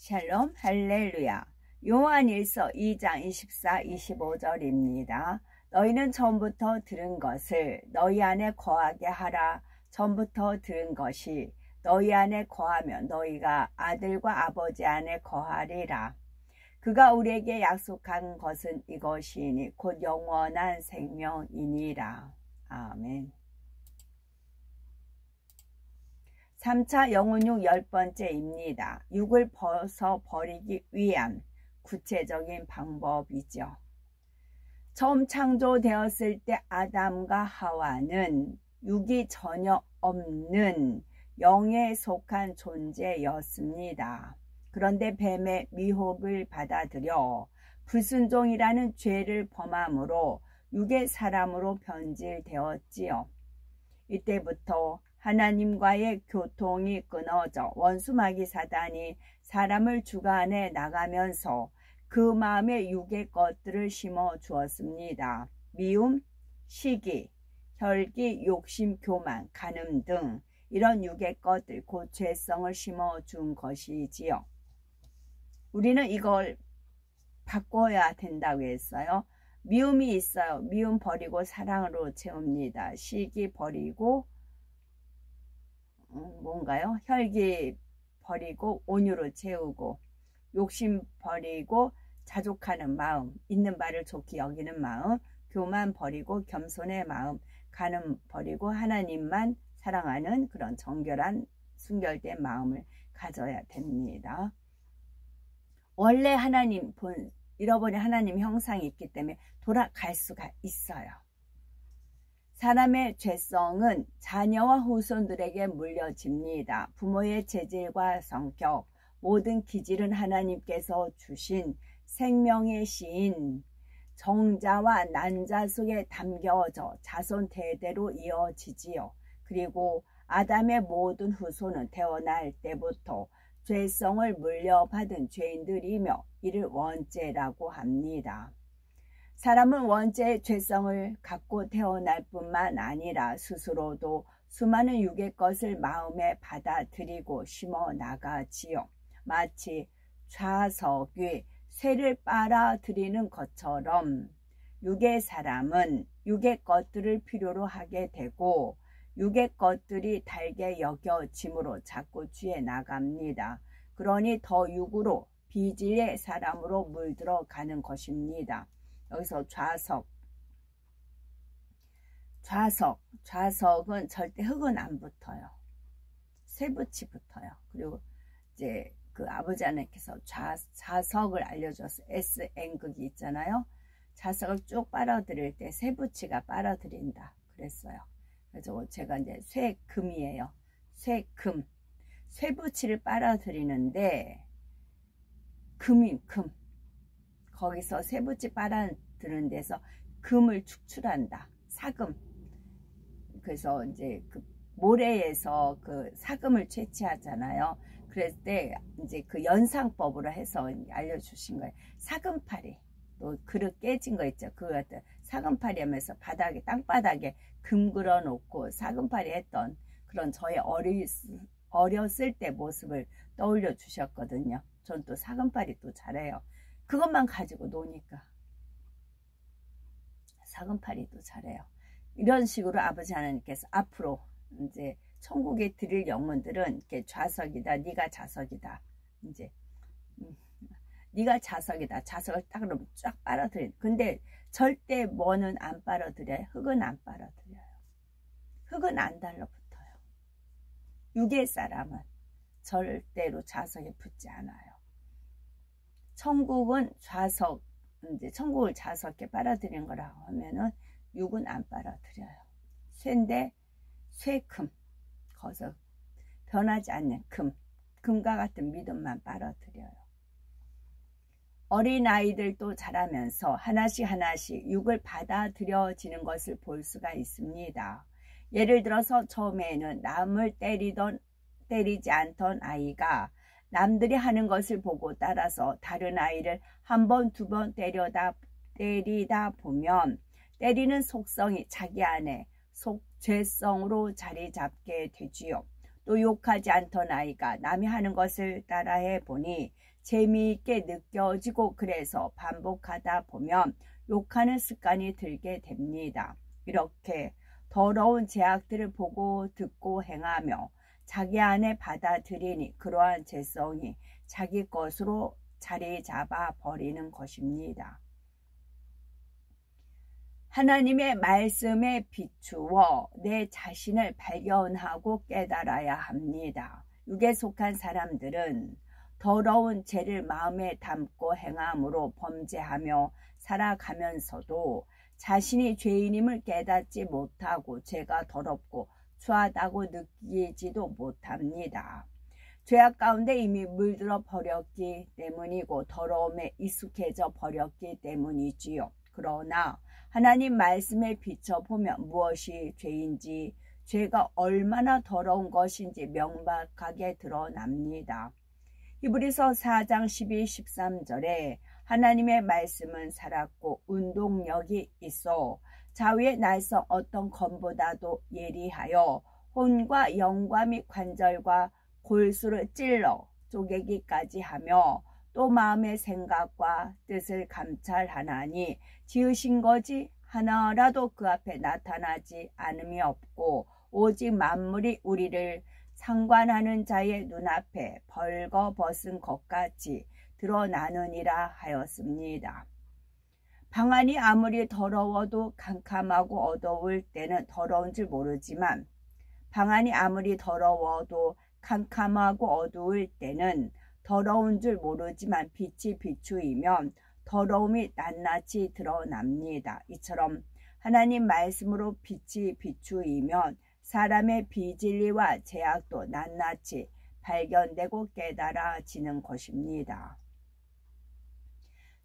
샬롬 할렐루야. 요한일서 2장 24, 25절입니다. 너희는 처음부터 들은 것을 너희 안에 거하게 하라. 처음부터 들은 것이 너희 안에 거하면 너희가 아들과 아버지 안에 거하리라. 그가 우리에게 약속한 것은 이것이니 곧 영원한 생명이니라. 아멘. 3차 영혼육 10번째입니다. 육을 벗어버리기 위한 구체적인 방법이죠. 처음 창조되었을 때 아담과 하와는 육이 전혀 없는 영에 속한 존재였습니다. 그런데 뱀의 미혹을 받아들여 불순종이라는 죄를 범함으로 육의 사람으로 변질되었지요. 이때부터 하나님과의 교통이 끊어져 원수 마귀 사단이 사람을 주관해 나가면서 그 마음에 육의 것들을 심어 주었습니다. 미움, 시기, 혈기, 욕심, 교만, 간음 등 이런 육의 것들, 곧 죄성을 심어 준 것이지요. 우리는 이걸 바꿔야 된다고 했어요. 미움이 있어요. 미움 버리고 사랑으로 채웁니다. 시기 버리고 뭔가요? 혈기 버리고 온유로 채우고, 욕심 버리고 자족하는 마음, 있는 바를 좋게 여기는 마음, 교만 버리고 겸손의 마음, 간음 버리고 하나님만 사랑하는 그런 정결한 순결된 마음을 가져야 됩니다. 원래 하나님 잃어버린 하나님 형상이 있기 때문에 돌아갈 수가 있어요. 사람의 죄성은 자녀와 후손들에게 물려집니다. 부모의 재질과 성격, 모든 기질은 하나님께서 주신 생명의 씨인 정자와 난자 속에 담겨져 자손 대대로 이어지지요. 그리고 아담의 모든 후손은 태어날 때부터 죄성을 물려받은 죄인들이며 이를 원죄라고 합니다. 사람은 원죄의 죄성을 갖고 태어날 뿐만 아니라 스스로도 수많은 육의 것을 마음에 받아들이고 심어 나가지요. 마치 좌석이 쇠를 빨아들이는 것처럼 육의 사람은 육의 것들을 필요로 하게 되고 육의 것들이 달게 여겨짐으로 자꾸 취해 나갑니다. 그러니 더 육으로 비질의 사람으로 물들어가는 것입니다. 여기서 좌석은 절대 흙은 안 붙어요. 쇠붙이 붙어요. 그리고 이제 그 아버지 하나님께서 좌석을 알려줬어요. SN극이 있잖아요. 좌석을 쭉 빨아들일 때 쇠붙이가 빨아들인다 그랬어요. 그래서 제가 이제 쇠금이에요. 쇠금. 쇠붙이를 빨아들이는데 금. 거기서 쇠붙이 빨아들이는 데서 금을 축출한다. 사금. 그래서 이제 그 모래에서 그 사금을 채취하잖아요. 그랬을 때 이제 그 연상법으로 해서 알려주신 거예요. 사금파리. 또 그릇 깨진 거 있죠. 그거 같은 사금파리 하면서 바닥에, 땅바닥에 금 그려 놓고 사금파리 했던 그런 저의 어렸을 때 모습을 떠올려 주셨거든요. 전 또 사금파리 또 잘해요. 그것만 가지고 노니까 사금파리도 잘해요. 이런 식으로 아버지 하나님께서 앞으로 이제 천국에 드릴 영혼들은 이렇게 좌석이다, 네가 좌석이다, 이제 네가 좌석이다. 좌석을 딱 그러면 쫙 빨아들여요. 근데 절대 뭐는 안 빨아들여요. 흙은 안 빨아들여요. 흙은 안 달라붙어요. 육의 사람은 절대로 좌석에 붙지 않아요. 천국은 좌석, 이제 천국을 좌석에 빨아들이는 거라고 하면은 육은 안 빨아들여요. 쇠인데 쇠금, 거기서 변하지 않는 금과 같은 믿음만 빨아들여요. 어린아이들도 자라면서 하나씩 육을 받아들여지는 것을 볼 수가 있습니다. 예를 들어서 처음에는 남을 때리지 않던 아이가 남들이 하는 것을 보고 따라서 다른 아이를 한 번, 두 번 때리다 보면 때리는 속성이 자기 안에 죄성으로 자리 잡게 되지요. 또 욕하지 않던 아이가 남이 하는 것을 따라해 보니 재미있게 느껴지고 그래서 반복하다 보면 욕하는 습관이 들게 됩니다. 이렇게 더러운 죄악들을 보고 듣고 행하며 자기 안에 받아들이니 그러한 죄성이 자기 것으로 자리 잡아 버리는 것입니다. 하나님의 말씀에 비추어 내 자신을 발견하고 깨달아야 합니다. 육에 속한 사람들은 더러운 죄를 마음에 담고 행함으로 범죄하며 살아가면서도 자신이 죄인임을 깨닫지 못하고 죄가 더럽고 추하다고 느끼지도 못합니다. 죄악 가운데 이미 물들어 버렸기 때문이고 더러움에 익숙해져 버렸기 때문이지요. 그러나 하나님 말씀에 비춰보면 무엇이 죄인지 죄가 얼마나 더러운 것인지 명백하게 드러납니다. 히브리서 4장 12, 13절에 하나님의 말씀은 살았고 운동력이 있어 자위의 날성 어떤 검보다도 예리하여 혼과 영과 및 관절과 골수를 찔러 쪼개기까지 하며 또 마음의 생각과 뜻을 감찰하나니 지으신 것이 하나라도 그 앞에 나타나지 않음이 없고 오직 만물이 우리를 상관하는 자의 눈앞에 벌거벗은 것 같이 드러나느니라 하였습니다. 방안이 아무리 더러워도 캄캄하고 어두울 때는 더러운 줄 모르지만 방안이 아무리 더러워도 캄캄하고 어두울 때는 더러운 줄 모르지만 빛이 비추이면 더러움이 낱낱이 드러납니다. 이처럼 하나님 말씀으로 빛이 비추이면 사람의 비진리와 죄악도 낱낱이 발견되고 깨달아지는 것입니다.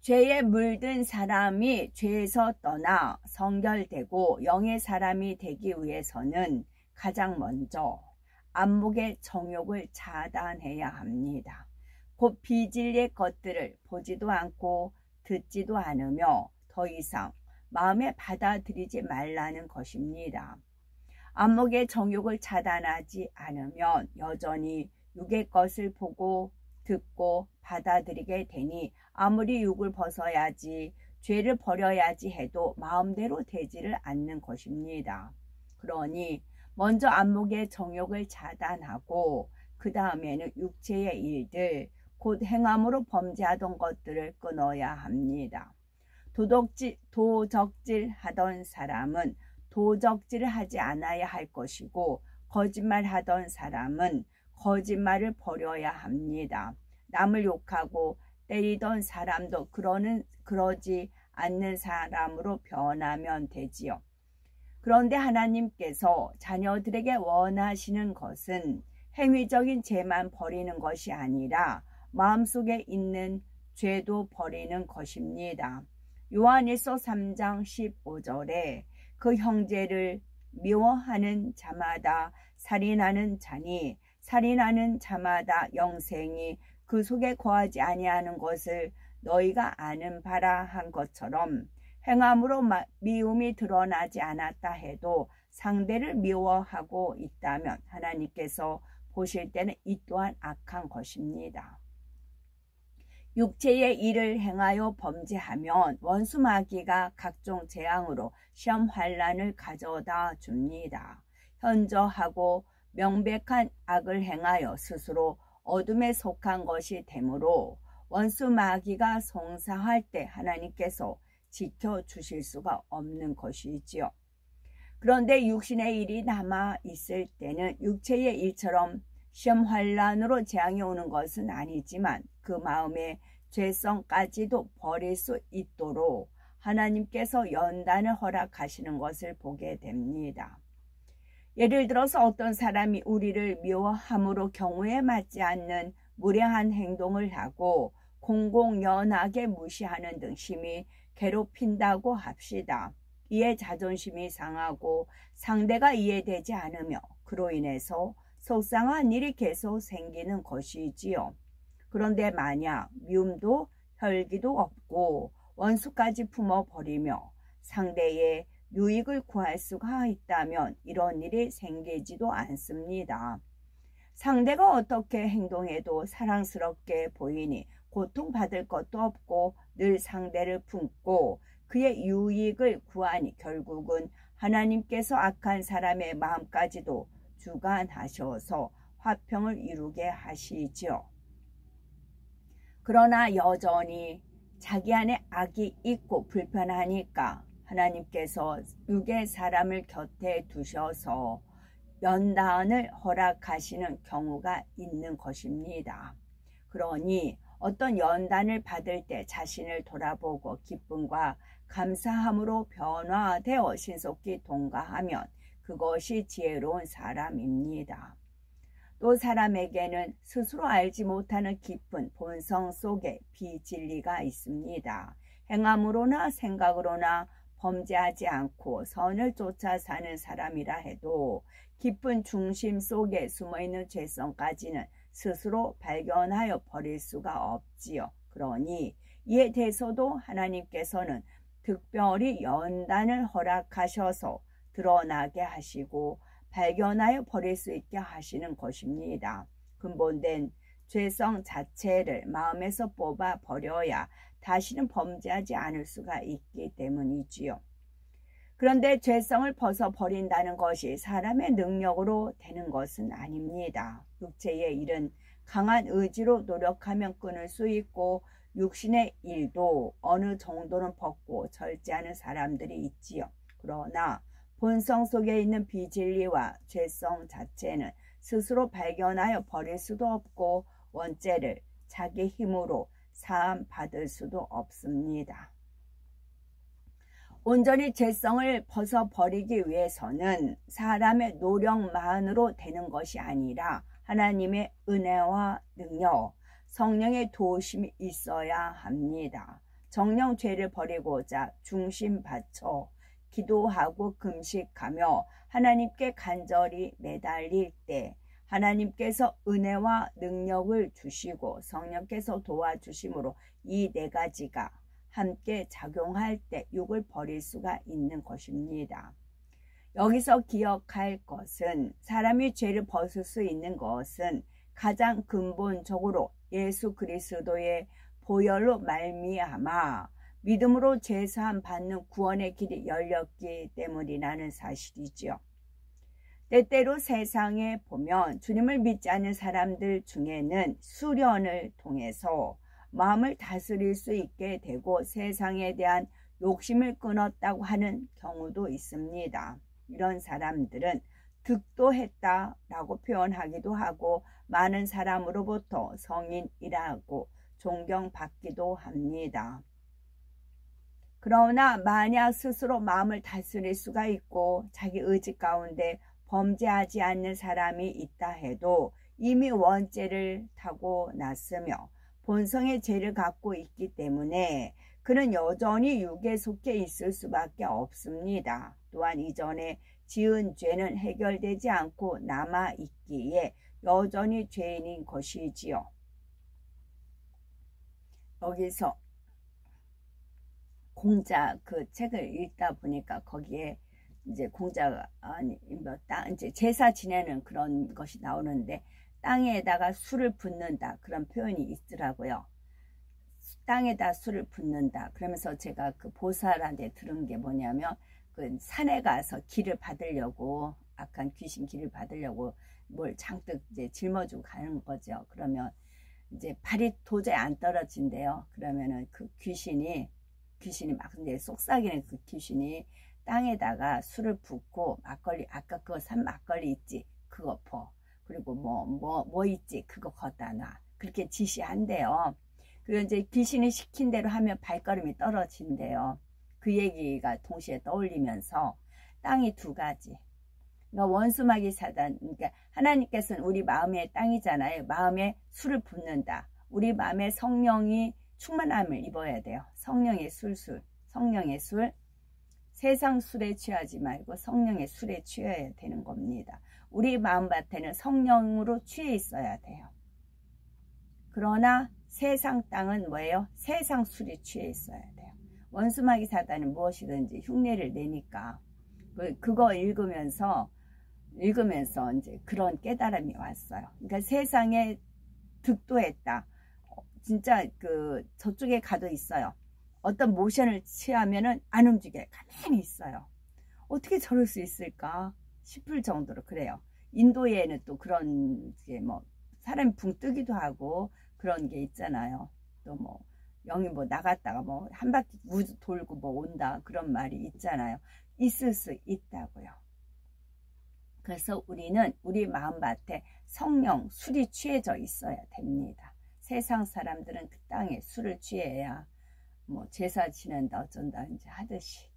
죄에 물든 사람이 죄에서 떠나 성결되고 영의 사람이 되기 위해서는 가장 먼저 안목의 정욕을 차단해야 합니다. 곧 비진리의 것들을 보지도 않고 듣지도 않으며 더 이상 마음에 받아들이지 말라는 것입니다. 안목의 정욕을 차단하지 않으면 여전히 육의 것을 보고 듣고 받아들이게 되니 아무리 육을 벗어야지 죄를 버려야지 해도 마음대로 되지를 않는 것입니다. 그러니 먼저 안목의 정욕을 차단하고 그 다음에는 육체의 일들 곧 행함으로 범죄하던 것들을 끊어야 합니다. 도적질 하던 사람은 도적질을 하지 않아야 할 것이고 거짓말 하던 사람은 거짓말을 버려야 합니다. 남을 욕하고 때리던 사람도 그러지 않는 사람으로 변하면 되지요. 그런데 하나님께서 자녀들에게 원하시는 것은 행위적인 죄만 버리는 것이 아니라 마음속에 있는 죄도 버리는 것입니다. 요한일서 3장 15절에 그 형제를 미워하는 자마다 살인하는 자니 살인하는 자마다 영생이 그 속에 거하지 아니하는 것을 너희가 아는 바라 한 것처럼 행함으로 미움이 드러나지 않았다 해도 상대를 미워하고 있다면 하나님께서 보실 때는 이 또한 악한 것입니다. 육체의 일을 행하여 범죄하면 원수 마귀가 각종 재앙으로 시험 환난을 가져다 줍니다. 현저하고 명백한 악을 행하여 스스로 어둠에 속한 것이 되므로 원수 마귀가 송사할 때 하나님께서 지켜주실 수가 없는 것이지요. 그런데 육신의 일이 남아 있을 때는 육체의 일처럼 시험 환난으로 재앙이 오는 것은 아니지만 그 마음의 죄성까지도 버릴 수 있도록 하나님께서 연단을 허락하시는 것을 보게 됩니다. 예를 들어서 어떤 사람이 우리를 미워함으로 경우에 맞지 않는 무례한 행동을 하고 공공연하게 무시하는 등 심히 괴롭힌다고 합시다. 이에 자존심이 상하고 상대가 이해되지 않으며 그로 인해서 속상한 일이 계속 생기는 것이지요. 그런데 만약 미움도 혈기도 없고 원수까지 품어버리며 상대의 유익을 구할 수가 있다면 이런 일이 생기지도 않습니다. 상대가 어떻게 행동해도 사랑스럽게 보이니 고통받을 것도 없고 늘 상대를 품고 그의 유익을 구하니 결국은 하나님께서 악한 사람의 마음까지도 주관하셔서 화평을 이루게 하시지요. 그러나 여전히 자기 안에 악이 있고 불편하니까 하나님께서 육의 사람을 곁에 두셔서 연단을 허락하시는 경우가 있는 것입니다. 그러니 어떤 연단을 받을 때 자신을 돌아보고 기쁨과 감사함으로 변화되어 신속히 통과하면 그것이 지혜로운 사람입니다. 또 사람에게는 스스로 알지 못하는 깊은 본성 속에 비진리가 있습니다. 행함으로나 생각으로나 범죄하지 않고 선을 쫓아 사는 사람이라 해도 깊은 중심 속에 숨어있는 죄성까지는 스스로 발견하여 버릴 수가 없지요. 그러니 이에 대해서도 하나님께서는 특별히 연단을 허락하셔서 드러나게 하시고 발견하여 버릴 수 있게 하시는 것입니다. 근본된 죄성 자체를 마음에서 뽑아 버려야 다시는 범죄하지 않을 수가 있기 때문이지요. 그런데 죄성을 벗어버린다는 것이 사람의 능력으로 되는 것은 아닙니다. 육체의 일은 강한 의지로 노력하면 끊을 수 있고 육신의 일도 어느 정도는 벗고 절제하는 사람들이 있지요. 그러나 본성 속에 있는 비진리와 죄성 자체는 스스로 발견하여 버릴 수도 없고 원죄를 자기 힘으로 사함 받을 수도 없습니다. 온전히 죄성을 벗어버리기 위해서는 사람의 노력만으로 되는 것이 아니라 하나님의 은혜와 능력, 성령의 도우심이 있어야 합니다. 정녕 죄를 버리고자 중심 바쳐 기도하고 금식하며 하나님께 간절히 매달릴 때 하나님께서 은혜와 능력을 주시고 성령께서 도와주심으로 이 네 가지가 함께 작용할 때 육을 버릴 수가 있는 것입니다. 여기서 기억할 것은 사람이 죄를 벗을 수 있는 것은 가장 근본적으로 예수 그리스도의 보혈로 말미암아 믿음으로 죄사함 받는 구원의 길이 열렸기 때문이라는 사실이지요. 때때로 세상에 보면 주님을 믿지 않는 사람들 중에는 수련을 통해서 마음을 다스릴 수 있게 되고 세상에 대한 욕심을 끊었다고 하는 경우도 있습니다. 이런 사람들은 득도했다라고 표현하기도 하고 많은 사람으로부터 성인이라고 존경받기도 합니다. 그러나 만약 스스로 마음을 다스릴 수가 있고 자기 의지 가운데 범죄하지 않는 사람이 있다 해도 이미 원죄를 타고났으며 본성의 죄를 갖고 있기 때문에 그는 여전히 육에 속해 있을 수밖에 없습니다. 또한 이전에 지은 죄는 해결되지 않고 남아있기에 여전히 죄인인 것이지요. 여기서 공자 그 책을 읽다 보니까 거기에 이제 공자가 이제 제사 지내는 그런 것이 나오는데 땅에다가 술을 붓는다 그런 표현이 있더라고요. 땅에다 술을 붓는다. 그러면서 제가 그 보살한테 들은 게 뭐냐면 그 산에 가서 길을 받으려고 악한 귀신 길을 받으려고 뭘 잔뜩 이제 짊어지고 가는 거죠. 그러면 이제 발이 도저히 안 떨어진대요. 그러면은 그 귀신이 막 이제 속삭이는 그 귀신이 땅에다가 술을 붓고 막걸리 아까 그거 산 막걸리 있지 그거 퍼 그리고 뭐 있지 그거 걷다 놔 그렇게 지시한대요. 그리고 이제 귀신이 시킨 대로 하면 발걸음이 떨어진대요. 그 얘기가 동시에 떠올리면서 땅이 두 가지. 그러니까 원수마귀 사단, 그러니까 하나님께서는 우리 마음의 땅이잖아요. 마음에 술을 붓는다. 우리 마음에 성령이 충만함을 입어야 돼요. 성령의 성령의 술. 세상 술에 취하지 말고 성령의 술에 취해야 되는 겁니다. 우리 마음밭에는 성령으로 취해 있어야 돼요. 그러나 세상 땅은 뭐예요? 세상 술에 취해 있어야 돼요. 원수마귀 사단은 무엇이든지 흉내를 내니까 그거 읽으면서 읽으면서 이제 그런 깨달음이 왔어요. 그러니까 세상에 득도했다. 진짜 저쪽에 가도 있어요. 어떤 모션을 취하면은 안 움직여요. 가만히 있어요. 어떻게 저럴 수 있을까 싶을 정도로 그래요. 인도에는 또 그런 게 뭐 사람이 붕 뜨기도 하고 그런 게 있잖아요. 또 뭐 영이 뭐 나갔다가 뭐 한 바퀴 돌고 뭐 온다 그런 말이 있잖아요. 있을 수 있다고요. 그래서 우리는 우리 마음밭에 성령 술이 취해져 있어야 됩니다. 세상 사람들은 그 땅에 술을 취해야 뭐 제사 지낸다 어쩐다 이제 하듯이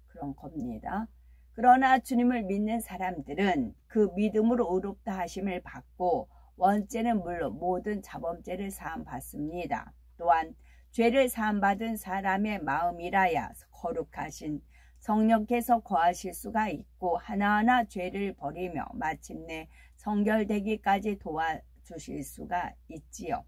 그런 겁니다. 그러나 주님을 믿는 사람들은 그 믿음으로 의롭다 하심을 받고 원죄는 물론 모든 자범죄를 사함받습니다. 또한 죄를 사함받은 사람의 마음이라야 거룩하신 성령께서 거하실 수가 있고 하나하나 죄를 버리며 마침내 성결되기까지 도와주실 수가 있지요.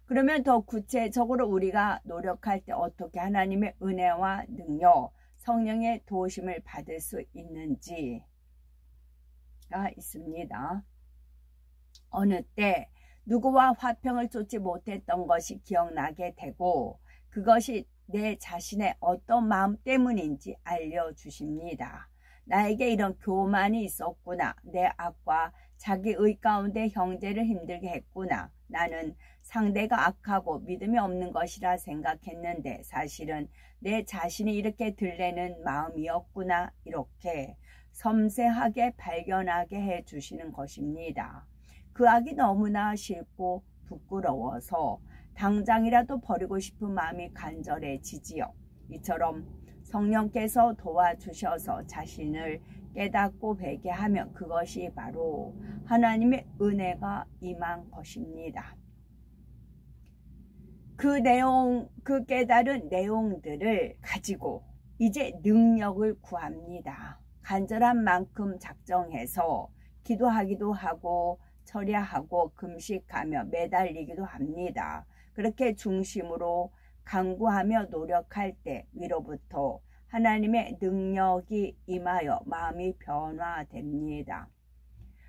그러면 더 구체적으로 우리가 노력할 때 어떻게 하나님의 은혜와 능력, 성령의 도우심을 받을 수 있는지가 있습니다. 어느 때 누구와 화평을 쫓지 못했던 것이 기억나게 되고 그것이 내 자신의 어떤 마음 때문인지 알려주십니다. 나에게 이런 교만이 있었구나. 내 악과 자기의 가운데 형제를 힘들게 했구나. 나는 상대가 악하고 믿음이 없는 것이라 생각했는데 사실은 내 자신이 이렇게 들레는 마음이었구나. 이렇게 섬세하게 발견하게 해주시는 것입니다. 그 악이 너무나 싫고 부끄러워서 당장이라도 버리고 싶은 마음이 간절해지지요. 이처럼 성령께서 도와주셔서 자신을 깨닫고 배게 하면 그것이 바로 하나님의 은혜가 임한 것입니다. 그 깨달은 내용들을 가지고 이제 능력을 구합니다. 간절한 만큼 작정해서 기도하기도 하고 철야하고 금식하며 매달리기도 합니다. 그렇게 중심으로 간구하며 노력할 때 위로부터 하나님의 능력이 임하여 마음이 변화됩니다.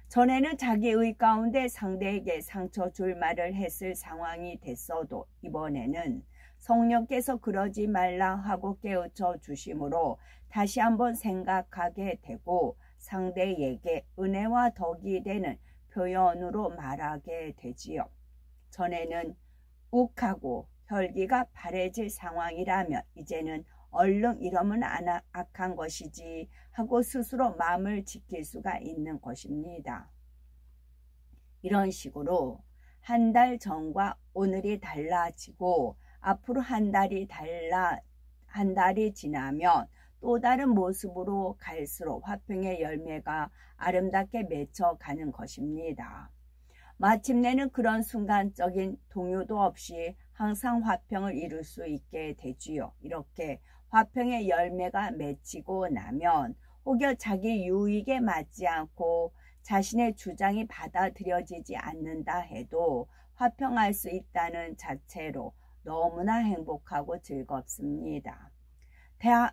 전에는 자기의 가운데 상대에게 상처 줄 말을 했을 상황이 됐어도 이번에는 성령께서 그러지 말라 하고 깨우쳐 주심으로 다시 한번 생각하게 되고 상대에게 은혜와 덕이 되는 표현으로 말하게 되지요. 전에는 욱하고 혈기가 바래질 상황이라면 이제는 얼른 이러면 악한 것이지 하고 스스로 마음을 지킬 수가 있는 것입니다. 이런 식으로 한 달 전과 오늘이 달라지고 앞으로 한 달이 지나면 또 다른 모습으로 갈수록 화평의 열매가 아름답게 맺혀가는 것입니다. 마침내는 그런 순간적인 동요도 없이 항상 화평을 이룰 수 있게 되지요. 이렇게 화평의 열매가 맺히고 나면 혹여 자기 유익에 맞지 않고 자신의 주장이 받아들여지지 않는다 해도 화평할 수 있다는 자체로 너무나 행복하고 즐겁습니다.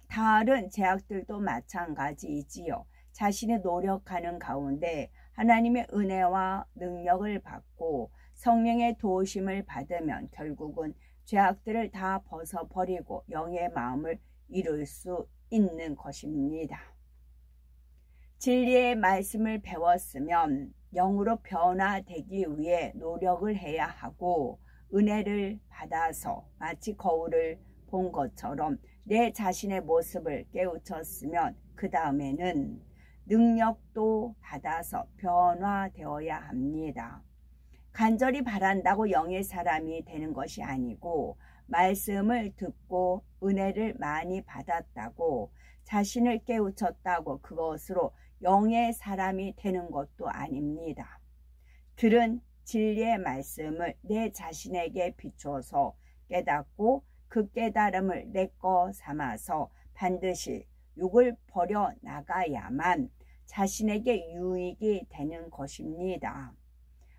다른 제약들도 마찬가지이지요. 자신이 노력하는 가운데 하나님의 은혜와 능력을 받고 성령의 도우심을 받으면 결국은 죄악들을 다 벗어버리고 영의 마음을 이룰 수 있는 것입니다. 진리의 말씀을 배웠으면 영으로 변화되기 위해 노력을 해야 하고 은혜를 받아서 마치 거울을 본 것처럼 내 자신의 모습을 깨우쳤으면 그 다음에는 능력도 받아서 변화되어야 합니다. 간절히 바란다고 영의 사람이 되는 것이 아니고 말씀을 듣고 은혜를 많이 받았다고 자신을 깨우쳤다고 그것으로 영의 사람이 되는 것도 아닙니다. 들은 진리의 말씀을 내 자신에게 비추어서 깨닫고 그 깨달음을 내 거 삼아서 반드시 육을 버려 나가야만 자신에게 유익이 되는 것입니다.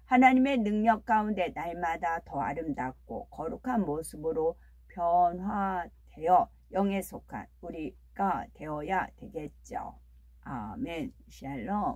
하나님의 능력 가운데 날마다 더 아름답고 거룩한 모습으로 변화되어 영에 속한 우리가 되어야 되겠죠. 아멘. 샬롬.